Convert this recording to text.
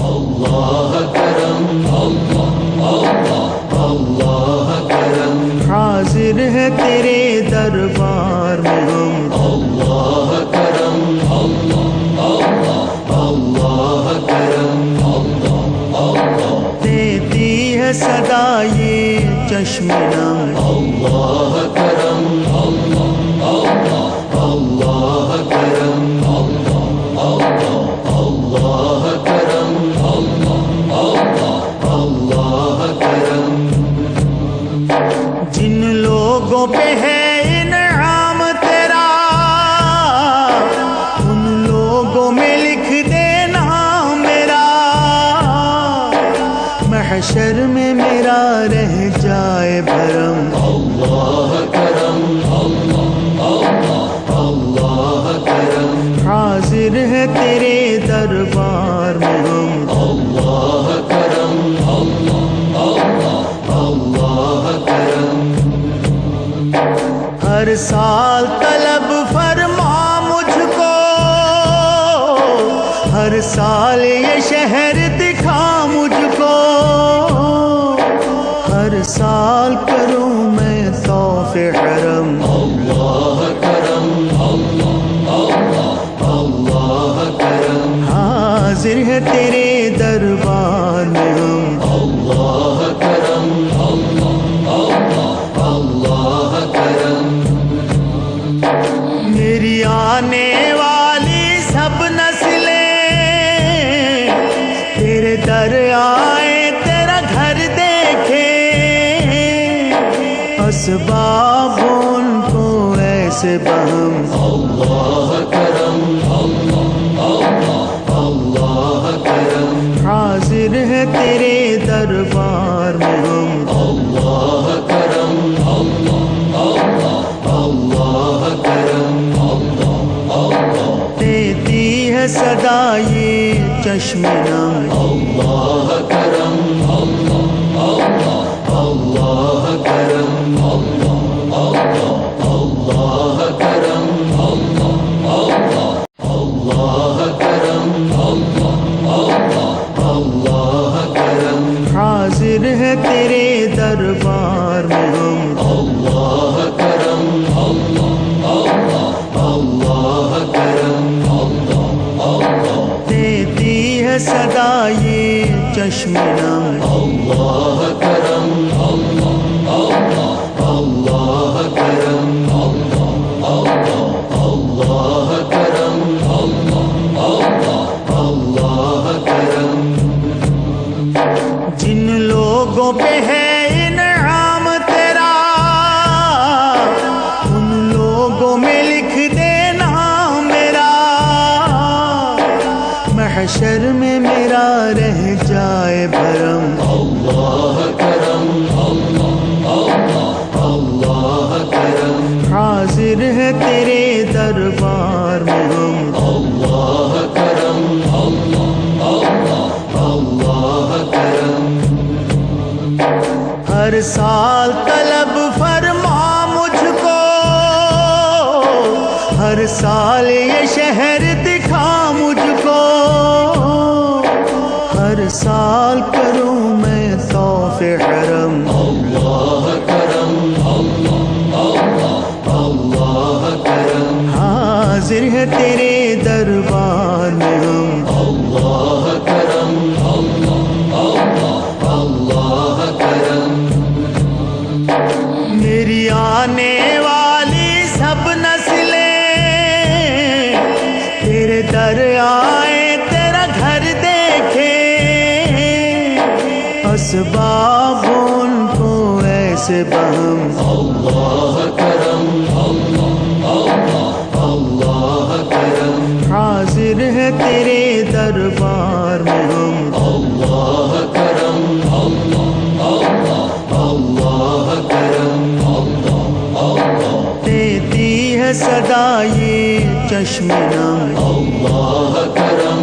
اللہ کرم، اللہ کرم، حاضر ہے تیرے دربار میں ہم، اللہ کرم، اللہ کرم، دیتی ہے صدا یہ چشم نم، اللہ کرم، اللہ کرم، اللہ کرم، اللہ کرم، جن لوگوں پہ ہے انعام تیرا ان لوگوں میں لکھ دینا میرا، محشر میں میرا رہ جائے بھرم، اللہ کرم، اللہ کرم، حاضر ہے تیرے دربار میں ہم، اللہ کرم، اللہ کرم، ہر سال طلب فرما مجھ کو، ہر سال یہ شہر دکھا مجھ کو، ہر سال کروں میں طواف حرم، اللہ کرم، اللہ کرم، حاضر ہے تیرے دربار میں ہم، اللہ کرم، اللہ کرم، میری آنے والی سب نسلیں تیرے در آئے تیرا گھر دیکھے، اسباب ان کو ایسے بہم، اللہ کرم، اللہ کرم، حاضر ہے تیرے دربار میں ہم، اللہ کرم، اللہ کرم، دیتی ہے صدا یہ چشم نم، اللہ کرم، اللہ کرم، اللہ کرم، اللہ کرم، اللہ کرم، حاضر ہے تیرے دربار میں ہم، اللہ کرم، اللہ کرم، دیتی ہے صدا یہ چشم نم، اللہ کرم، اللہ کرم، اللہ کرم، اللہ کرم، جن لوگوں پہ ہے انعام تیرا ان لوگوں میں لکھ دینا میرا، محشر میں میرا رہ جائے بھرم، اللہ کرم، اللہ کرم، حاضر ہے تیرے دربار میں ہم، اللہ کرم، اللہ کرم، ہر سال طلب فرما مجھ کو، ہر سال یہ شہر دکھا مجھ کو، ہر سال کروں میں طواف حرم، اللہ کرم، اللہ کرم، حاضر ہے تیرے دربار میں ہم، اللہ کرم، اللہ کرم، میری آنے والی سب نسلیں تیرے در آئے تیرا گھر دیکھے، اسباب ان کو ایسے بہم، اللہ کرم، اللہ کرم، حاضر ہے تیرے دربار میں ہم، اللہ کرم، اللہ کرم، دیتی ہے صدا یہ چشم نم، اللہ کرم،